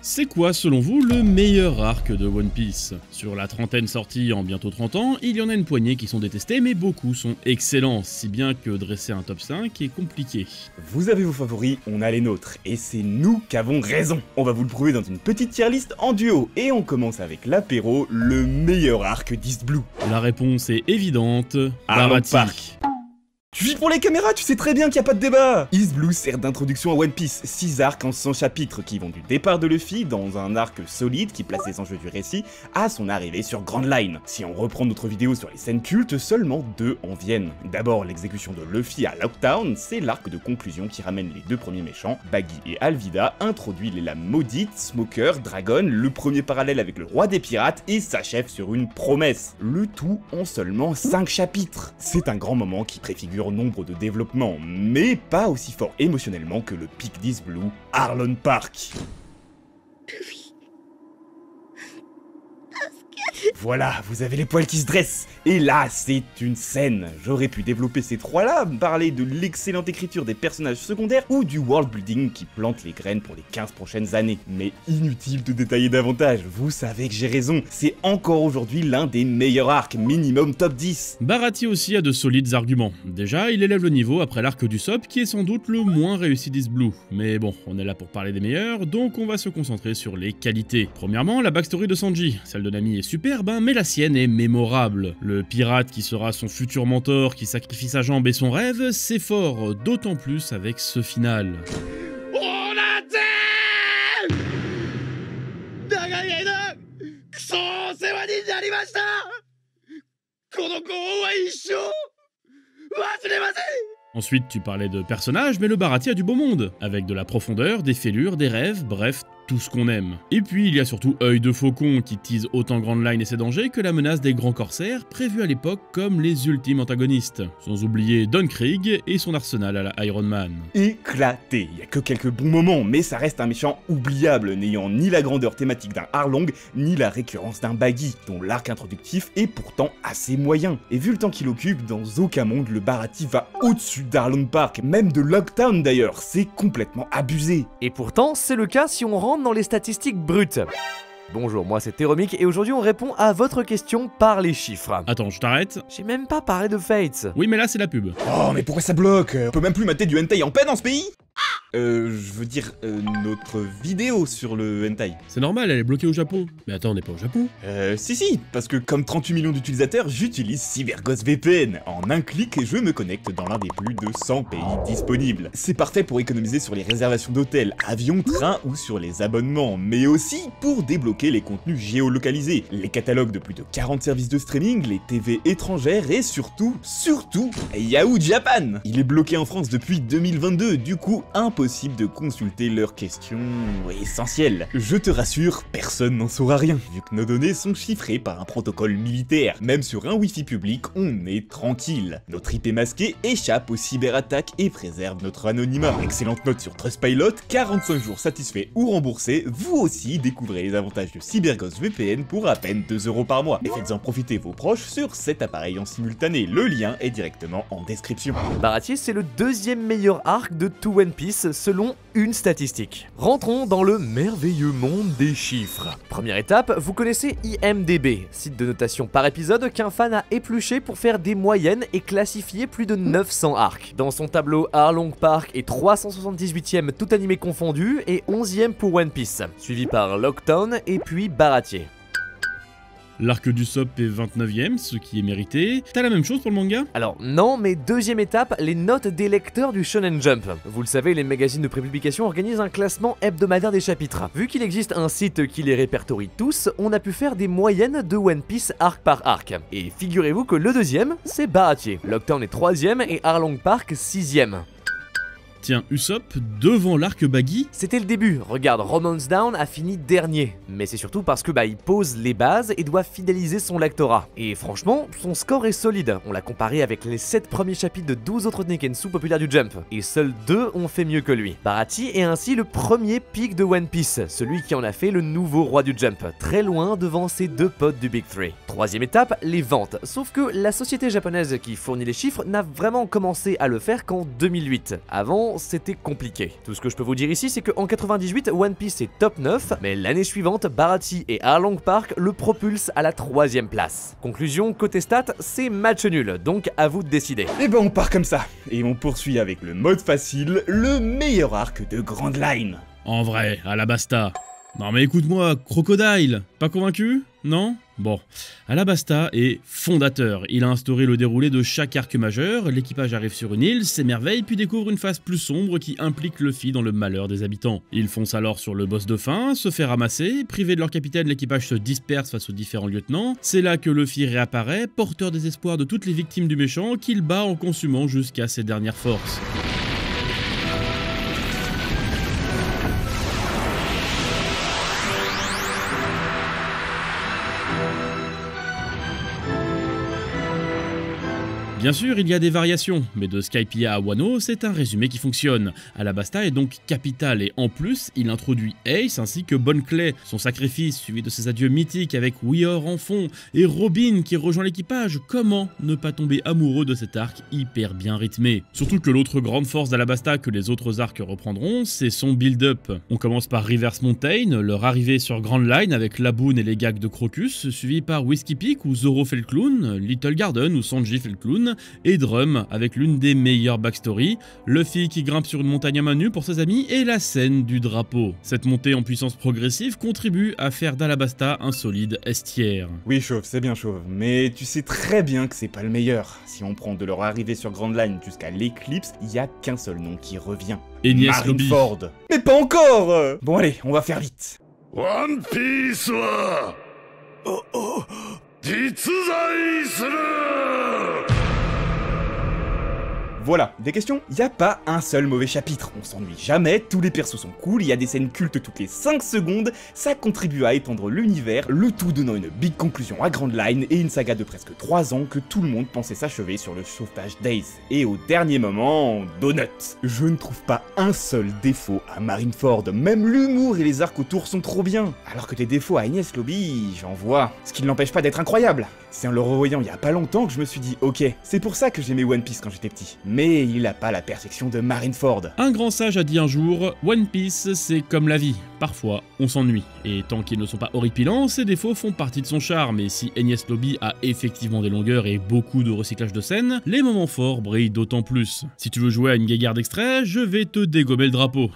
C'est quoi selon vous le meilleur arc de One Piece? Sur la trentaine sortie en bientôt 30 ans, il y en a une poignée qui sont détestés mais beaucoup sont excellents, si bien que dresser un top 5 est compliqué. Vous avez vos favoris, on a les nôtres, et c'est nous qui avons raison. On va vous le prouver dans une petite tier list en duo, et on commence avec l'apéro, le meilleur arc d'East Blue. La réponse est évidente, Arlong Baratie. Park. Tu vis pour les caméras, tu sais très bien qu'il n'y a pas de débat. East Blue sert d'introduction à One Piece, 6 arcs en 100 chapitres qui vont du départ de Luffy dans un arc solide qui place les enjeux du récit à son arrivée sur Grand Line. Si on reprend notre vidéo sur les scènes cultes, seulement 2 en viennent. D'abord l'exécution de Luffy à Lockdown, c'est l'arc de conclusion qui ramène les 2 premiers méchants, Baggy et Alvida, introduit les lames maudites, Smoker, Dragon, le premier parallèle avec le roi des pirates et s'achève sur une promesse. Le tout en seulement 5 chapitres. C'est un grand moment qui préfigure nombre de développements, mais pas aussi fort émotionnellement que le pic d'East Blue, Arlong Park. Voilà, vous avez les poils qui se dressent. Et là, c'est une scène. J'aurais pu développer ces trois-là, parler de l'excellente écriture des personnages secondaires ou du world building qui plante les graines pour les 15 prochaines années. Mais inutile de détailler davantage, vous savez que j'ai raison. C'est encore aujourd'hui l'un des meilleurs arcs, minimum top 10. Baratie aussi a de solides arguments. Déjà, il élève le niveau après l'arc du Sop qui est sans doute le moins réussi d'East Blue. Mais bon, on est là pour parler des meilleurs, donc on va se concentrer sur les qualités. Premièrement, la backstory de Sanji. Celle de Nami est superbe, mais la sienne est mémorable. Le pirate qui sera son futur mentor, qui sacrifie sa jambe et son rêve, c'est fort, d'autant plus avec ce final. Ensuite, tu parlais de personnages, mais le Baratie a du beau monde, avec de la profondeur, des fêlures, des rêves, bref, tout ce qu'on aime. Et puis il y a surtout Œil de Faucon qui tease autant Grand Line et ses dangers que la menace des grands corsaires, prévus à l'époque comme les ultimes antagonistes. Sans oublier Don Krieg et son arsenal à la Iron Man. Éclaté, il y a que quelques bons moments, mais ça reste un méchant oubliable, n'ayant ni la grandeur thématique d'un Arlong, ni la récurrence d'un Baggy, dont l'arc introductif est pourtant assez moyen. Et vu le temps qu'il occupe, dans aucun monde le Baratie va au-dessus d'Arlong Park, même de Lockdown d'ailleurs, c'est complètement abusé. Et pourtant, c'est le cas si on rentre dans les statistiques brutes. Bonjour, moi c'est Théromique et aujourd'hui on répond à votre question par les chiffres. Attends, je t'arrête. J'ai même pas parlé de Fates. Oui, mais là c'est la pub. Oh, mais pourquoi ça bloque? On peut même plus mater du hentai en paix dans ce pays? Je veux dire, notre vidéo sur le hentai. C'est normal, elle est bloquée au Japon. Mais attends, on n'est pas au Japon. Si, parce que comme 38 millions d'utilisateurs, j'utilise CyberGhost VPN. En un clic, je me connecte dans l'un des plus de 100 pays disponibles. C'est parfait pour économiser sur les réservations d'hôtels, avions, trains ou sur les abonnements, mais aussi pour débloquer les contenus géolocalisés, les catalogues de plus de 40 services de streaming, les TV étrangères et surtout, Yahoo Japan. Il est bloqué en France depuis 2022, du coup impossible de consulter leurs questions essentielles. Je te rassure, personne n'en saura rien, vu que nos données sont chiffrées par un protocole militaire. Même sur un wifi public, on est tranquille. Notre IP masqué échappe aux cyberattaques et préserve notre anonymat. Excellente note sur Trustpilot, 45 jours satisfaits ou remboursés, vous aussi découvrez les avantages de CyberGhost VPN pour à peine 2 € par mois. Et faites-en profiter vos proches sur cet appareil en simultané, le lien est directement en description. Baratie, c'est le deuxième meilleur arc de tout One Piece selon une statistique. Rentrons dans le merveilleux monde des chiffres. Première étape, vous connaissez IMDb, site de notation par épisode qu'un fan a épluché pour faire des moyennes et classifier plus de 900 arcs. Dans son tableau, Arlong Park est 378ème tout animé confondu et 11ème pour One Piece, suivi par Lockdown et puis Baratie. L'arc du Sop est 29ème, ce qui est mérité. T'as la même chose pour le manga? Alors non, mais deuxième étape, les notes des lecteurs du Shonen Jump. Vous le savez, les magazines de prépublication organisent un classement hebdomadaire des chapitres. Vu qu'il existe un site qui les répertorie tous, on a pu faire des moyennes de One Piece arc par arc. Et figurez-vous que le deuxième, c'est Baratie. Lockdown est 3ème et Arlong Park 6ème. Tiens, Usopp, devant l'arc Baggy? C'était le début, regarde, Romance Down a fini dernier. Mais c'est surtout parce que il pose les bases et doit fidéliser son lectorat. Et franchement, son score est solide. On l'a comparé avec les 7 premiers chapitres de 12 autres Neketsu populaires du Jump. Et seuls 2 ont fait mieux que lui. Baratie est ainsi le premier pic de One Piece, celui qui en a fait le nouveau roi du Jump, très loin devant ses 2 potes du Big Three. Troisième étape, les ventes. Sauf que la société japonaise qui fournit les chiffres n'a vraiment commencé à le faire qu'en 2008. Avant, franchement, c'était compliqué. Tout ce que je peux vous dire ici, c'est qu'en 98, One Piece est top 9, mais l'année suivante, Baratie et Arlong Park le propulsent à la 3ème place. Conclusion, côté stats, c'est match nul, donc à vous de décider. Et ben on part comme ça, et on poursuit avec le mode facile, le meilleur arc de Grand Line. En vrai, Alabasta. Non mais écoute-moi, Crocodile, pas convaincu? Non? Bon, Alabasta est fondateur, il a instauré le déroulé de chaque arc majeur, l'équipage arrive sur une île, s'émerveille puis découvre une phase plus sombre qui implique Luffy dans le malheur des habitants. Ils foncent alors sur le boss de fin, se fait ramasser, privé de leur capitaine, l'équipage se disperse face aux différents lieutenants, c'est là que Luffy réapparaît, porteur des espoirs de toutes les victimes du méchant qu'il bat en consumant jusqu'à ses dernières forces. Bien sûr, il y a des variations, mais de Skypiea à Wano, c'est un résumé qui fonctionne. Alabasta est donc capital et en plus, il introduit Ace ainsi que Bon Clay, son sacrifice suivi de ses adieux mythiques avec Weor en fond et Robin qui rejoint l'équipage. Comment ne pas tomber amoureux de cet arc hyper bien rythmé? Surtout que l'autre grande force d'Alabasta que les autres arcs reprendront, c'est son build-up. On commence par Reverse Mountain, leur arrivée sur Grand Line avec Laboon et les gags de Crocus, suivi par Whiskey Peak où Zoro fait le clown, Little Garden où Sanji fait le clown, et Drum avec l'une des meilleures backstories, Luffy qui grimpe sur une montagne à main nue pour ses amis et la scène du drapeau. Cette montée en puissance progressive contribue à faire d'Alabasta un solide estière. Oui Chauve, c'est bien Chauve, mais tu sais très bien que c'est pas le meilleur. Si on prend de leur arrivée sur Grand Line jusqu'à l'éclipse, il y a qu'un seul nom qui revient. Enies Lobby. Marineford. Mais pas encore. Bon allez, on va faire vite. One Piece wa jitsuzai suru. Voilà, des questions? Y a pas un seul mauvais chapitre, on s'ennuie jamais, tous les persos sont cool, il y a des scènes cultes toutes les 5 secondes, ça contribue à étendre l'univers, le tout donnant une big conclusion à Grand Line et une saga de presque 3 ans que tout le monde pensait s'achever sur le sauvetage d'Ace. Et au dernier moment, Donut. Je ne trouve pas un seul défaut à Marineford, même l'humour et les arcs autour sont trop bien, alors que des défauts à Enies Lobby, j'en vois, ce qui ne l'empêche pas d'être incroyable. C'est en le revoyant il y a pas longtemps que je me suis dit ok, c'est pour ça que j'aimais One Piece quand j'étais petit. Mais il a pas la perfection de Marineford. Un grand sage a dit un jour, One Piece c'est comme la vie, parfois on s'ennuie. Et tant qu'ils ne sont pas horripilants, ces défauts font partie de son charme, et si Enies Lobby a effectivement des longueurs et beaucoup de recyclage de scènes, les moments forts brillent d'autant plus. Si tu veux jouer à une guéguerre d'extrait, je vais te dégommer le drapeau.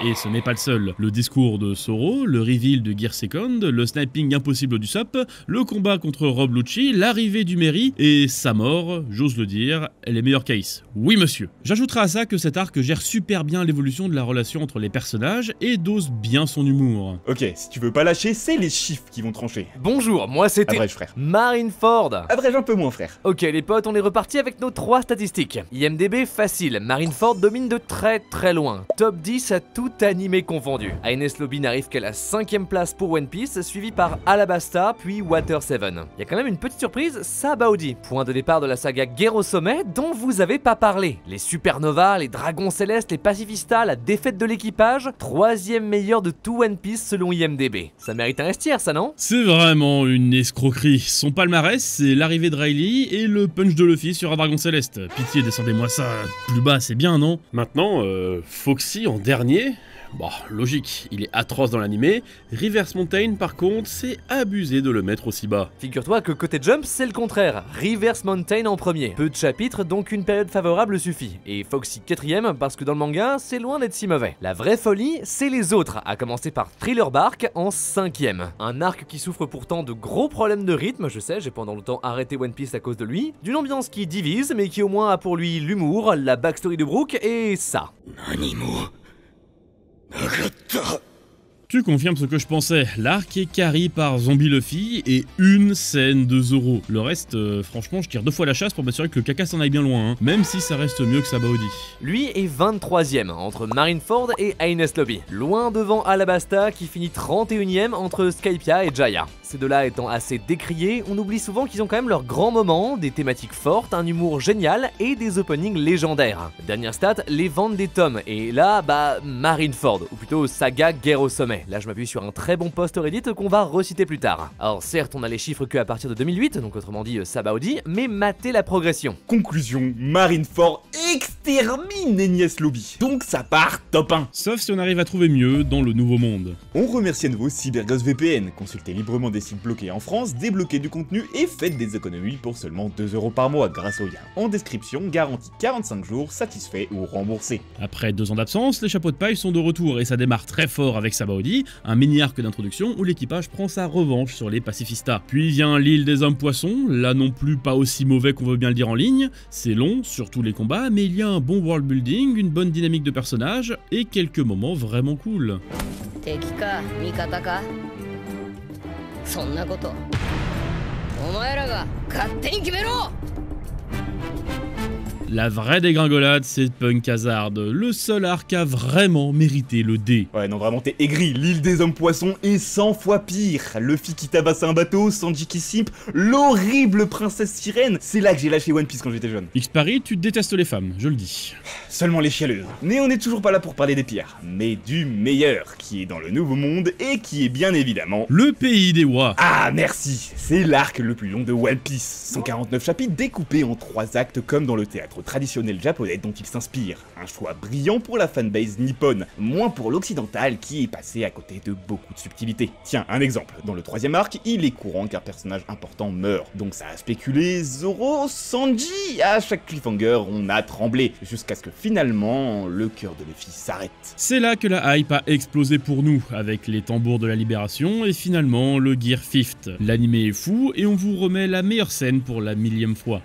Et ce n'est pas le seul. Le discours de Zoro, le reveal de Gear Second, le sniping impossible du Sop, le combat contre Rob Lucci, l'arrivée du Merry et sa mort, j'ose le dire, elle est meilleure qu'Ace. Oui monsieur. J'ajouterai à ça que cet arc gère super bien l'évolution de la relation entre les personnages et dose bien son humour. Ok, si tu veux pas lâcher, c'est les chiffres qui vont trancher. Bonjour, moi c'était Abrège frère. Marineford. Abrège un peu moins frère. Ok les potes, on est reparti avec nos 3 statistiques. IMDB facile, Marineford domine de très loin. Top 10 à tout animé confondu. Enies Lobby n'arrive qu'à la 5ème place pour One Piece, suivi par Alabasta, puis Water 7. Il y a quand même une petite surprise, Sabaody. Point de départ de la saga Guerre au sommet, dont vous avez pas parlé. Les supernovas, les dragons célestes, les pacifistas, la défaite de l'équipage, 3ème meilleur de tout One Piece selon IMDB. Ça mérite un estière ça non? C'est vraiment une escroquerie. Son palmarès, c'est l'arrivée de Riley et le punch de Luffy sur un dragon céleste. Pitié, descendez-moi ça plus bas, c'est bien non? Maintenant, Foxy en dernier. Bon, logique, il est atroce dans l'animé. Reverse Mountain, par contre, c'est abusé de le mettre aussi bas. Figure-toi que côté Jump, c'est le contraire. Reverse Mountain en premier. Peu de chapitres, donc une période favorable suffit. Et Foxy 4ème, parce que dans le manga, c'est loin d'être si mauvais. La vraie folie, c'est les autres, à commencer par Thriller Bark en 5ème. Un arc qui souffre pourtant de gros problèmes de rythme, je sais, j'ai pendant longtemps arrêté One Piece à cause de lui. D'une ambiance qui divise, mais qui au moins a pour lui l'humour, la backstory de Brook et ça. Tu confirmes ce que je pensais, l'arc est carry par Zombie Luffy et une scène de Zoro. Le reste, franchement, je tire 2 fois la chasse pour m'assurer que le caca s'en aille bien loin, hein, même si ça reste mieux que Sabaody. Lui est 23ème, entre Marineford et Enies Lobby. Loin devant Alabasta qui finit 31ème entre Skypiea et Jaya. ces deux-là étant assez décriés, on oublie souvent qu'ils ont quand même leurs grands moments, des thématiques fortes, un humour génial et des openings légendaires. Dernière stat, les ventes des tomes, et là, Marineford, ou plutôt Saga Guerre au sommet. Là je m'appuie sur un très bon post Reddit qu'on va reciter plus tard. Alors certes, on a les chiffres que à partir de 2008, donc autrement dit Sabaody, mais matez la progression. Conclusion, Marineford extermine Enies Lobby, donc ça part top 1. Sauf si on arrive à trouver mieux dans le nouveau monde. On remercie à nouveau CyberGhost VPN, consultez librement des sites bloqués en France, débloquez du contenu et faites des économies pour seulement 2 € par mois grâce au lien en description, garantie 45 jours, satisfait ou remboursé. Après 2 ans d'absence, les chapeaux de paille sont de retour et ça démarre très fort avec Sabaody, un mini-arc d'introduction où l'équipage prend sa revanche sur les pacifistas. Puis vient l'île des hommes poissons, là non plus pas aussi mauvais qu'on veut bien le dire en ligne, c'est long, surtout les combats, mais il y a un bon world building, une bonne dynamique de personnages et quelques moments vraiment cool. La vraie dégringolade, c'est Punk Hazard, le seul arc à vraiment mérité le D. Ouais non vraiment t'es aigri, l'île des hommes poissons est 100 fois pire. Luffy qui tabasse un bateau, Sanji qui simp, l'horrible princesse sirène, c'est là que j'ai lâché One Piece quand j'étais jeune. X-Paris, tu détestes les femmes, je le dis. Seulement les chialeuses. Mais on n'est toujours pas là pour parler des pires, mais du meilleur, qui est dans le nouveau monde et qui est bien évidemment... Le pays des Wa. Ah merci, c'est l'arc le plus long de One Piece. 149 chapitres découpés en 3 actes comme dans le théâtre traditionnel japonais dont il s'inspire. Un choix brillant pour la fanbase nippone, moins pour l'occidental qui est passé à côté de beaucoup de subtilités. Tiens, un exemple, dans le 3e arc, il est courant qu'un personnage important meurt, donc ça a spéculé Zoro, Sanji, à chaque cliffhanger on a tremblé, jusqu'à ce que finalement le cœur de Luffy s'arrête. C'est là que la hype a explosé pour nous, avec les tambours de la libération et finalement le Gear 50. L'animé est fou et on vous remet la meilleure scène pour la 1000e fois.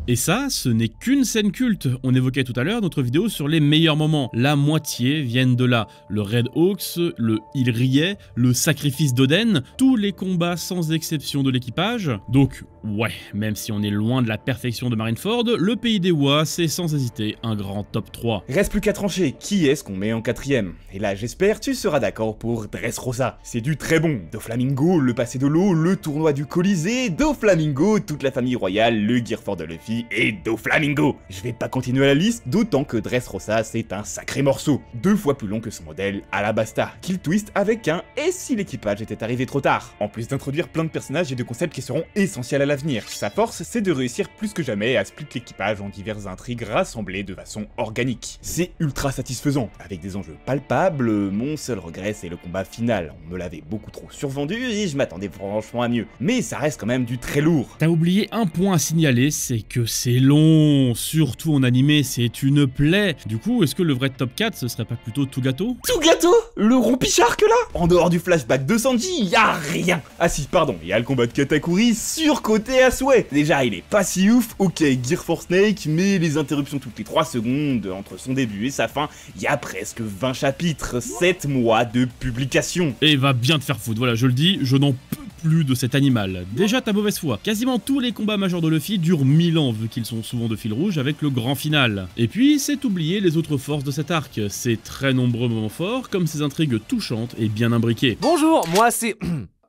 Et ça, ce n'est qu'une scène culte. On évoquait tout à l'heure notre vidéo sur les meilleurs moments. La moitié viennent de là. Le Red Hawks, le Il riait, le sacrifice d'Oden, tous les combats sans exception de l'équipage. Donc, ouais, même si on est loin de la perfection de Marineford, le pays des Wa, c'est sans hésiter un grand top 3. Reste plus qu'à trancher, qui est-ce qu'on met en 4ème? Et là, j'espère tu seras d'accord pour Dressrosa. C'est du très bon. Doflamingo, le passé de l'eau, le tournoi du Colisée, Doflamingo, toute la famille royale, le Gear Fort de Luffy et Doflamingo. Je vais pas continuer la liste, d'autant que Dressrosa c'est un sacré morceau, 2 fois plus long que son modèle Alabasta, qu'il twist avec un « et si l'équipage était arrivé trop tard ?» en plus d'introduire plein de personnages et de concepts qui seront essentiels à l'avenir. Sa force, c'est de réussir plus que jamais à split l'équipage en diverses intrigues rassemblées de façon organique. C'est ultra satisfaisant, avec des enjeux palpables, mon seul regret c'est le combat final, on me l'avait beaucoup trop survendu et je m'attendais franchement à mieux. Mais ça reste quand même du très lourd. T'as oublié un point à signaler, c'est que c'est long, surtout en animé, c'est une plaie. Du coup, est-ce que le vrai top 4, ce serait pas plutôt Tugato? Tugato? Le rompichard là? En dehors du flashback de Sanji, y a rien. Ah si, pardon, y a le combat de Katakuri surcoté à souhait. Déjà, il est pas si ouf, ok, Gear for Snake, mais les interruptions toutes les 3 secondes, entre son début et sa fin, y a presque 20 chapitres, 7 mois de publication. Et va bien te faire foutre, voilà, je le dis, je n'en peux plus de cet animal. Déjà ta mauvaise foi, quasiment tous les combats majeurs de Luffy durent 1000 ans vu qu'ils sont souvent de fil rouge avec le grand final. Et puis c'est oublier les autres forces de cet arc, ses très nombreux moments forts comme ses intrigues touchantes et bien imbriquées. Bonjour, moi c'est...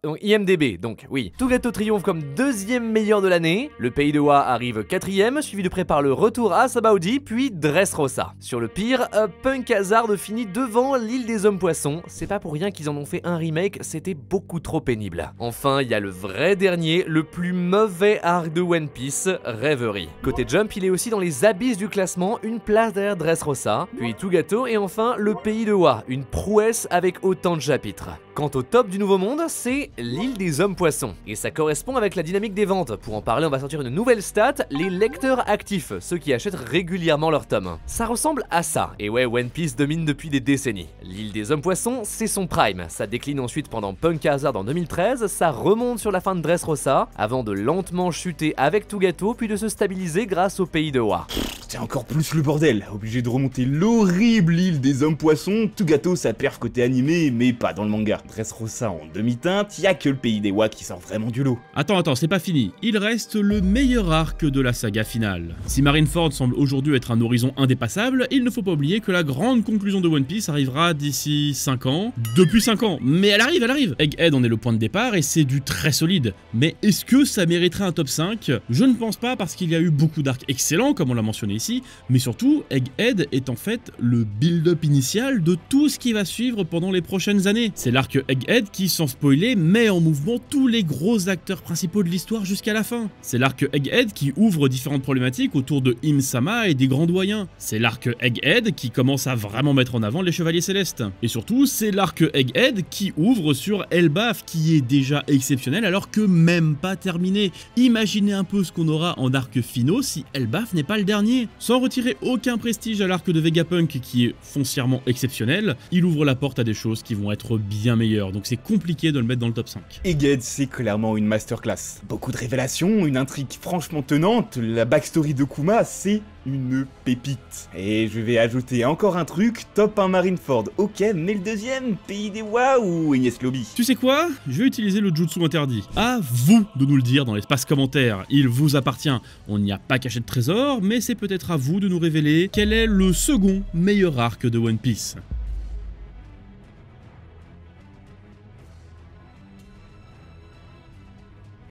Donc IMDB, donc oui. Tugato triomphe comme 2e meilleur de l'année, le pays de Wa arrive 4ème, suivi de près par le retour à Sabaody, puis Dressrosa. Sur le pire, Punk Hazard finit devant l'île des hommes poissons, c'est pas pour rien qu'ils en ont fait un remake, c'était beaucoup trop pénible. Enfin, il y a le vrai dernier, le plus mauvais arc de One Piece, Reverie. Côté Jump, il est aussi dans les abysses du classement, une place derrière Dressrosa, puis Tugato et enfin le pays de Wa, une prouesse avec autant de chapitres. Quant au top du nouveau monde, c'est l'île des hommes poissons. Et ça correspond avec la dynamique des ventes. Pour en parler, on va sortir une nouvelle stat, les lecteurs actifs, ceux qui achètent régulièrement leurs tomes. Ça ressemble à ça, et ouais, One Piece domine depuis des décennies. L'île des hommes poissons, c'est son prime. Ça décline ensuite pendant Punk Hazard en 2013, ça remonte sur la fin de Dressrosa, avant de lentement chuter avec Tugato, puis de se stabiliser grâce au pays de Wa. c'est encore plus le bordel. Obligé de remonter l'horrible île des hommes poissons, tout gâteau ça perf côté animé, mais pas dans le manga. Dressrosa en demi-teinte, y a que le pays des Wa qui sort vraiment du lot. Attends, c'est pas fini. Il reste le meilleur arc de la saga finale. Si Marineford semble aujourd'hui être un horizon indépassable, il ne faut pas oublier que la grande conclusion de One Piece arrivera d'ici 5 ans. Depuis 5 ans, mais elle arrive. Egghead en est le point de départ et c'est du très solide. Mais est-ce que ça mériterait un top 5? Je ne pense pas parce qu'il y a eu beaucoup d'arcs excellents, comme on l'a mentionné ici, mais surtout, Egghead est en fait le build-up initial de tout ce qui va suivre pendant les prochaines années. C'est l'arc Egghead qui, sans spoiler, met en mouvement tous les gros acteurs principaux de l'histoire jusqu'à la fin. C'est l'arc Egghead qui ouvre différentes problématiques autour de Im-sama et des grands doyens. C'est l'arc Egghead qui commence à vraiment mettre en avant les Chevaliers Célestes. Et surtout, c'est l'arc Egghead qui ouvre sur Elbaf, qui est déjà exceptionnel alors que même pas terminé. Imaginez un peu ce qu'on aura en arc finaux si Elbaf n'est pas le dernier. Sans retirer aucun prestige à l'arc de Vegapunk qui est foncièrement exceptionnel, il ouvre la porte à des choses qui vont être bien meilleures, donc c'est compliqué de le mettre dans le top 5. Egghead, c'est clairement une masterclass. Beaucoup de révélations, une intrigue franchement tenante, la backstory de Kuma, c'est une pépite. Et je vais ajouter encore un truc, top 1 Marineford, ok, mais le deuxième, pays des Wa ou Enies Lobby? Tu sais quoi? Je vais utiliser le jutsu interdit. À vous de nous le dire dans l'espace commentaire, il vous appartient. On n'y a pas caché de trésor, mais c'est peut-être à vous de nous révéler quel est le second meilleur arc de One Piece.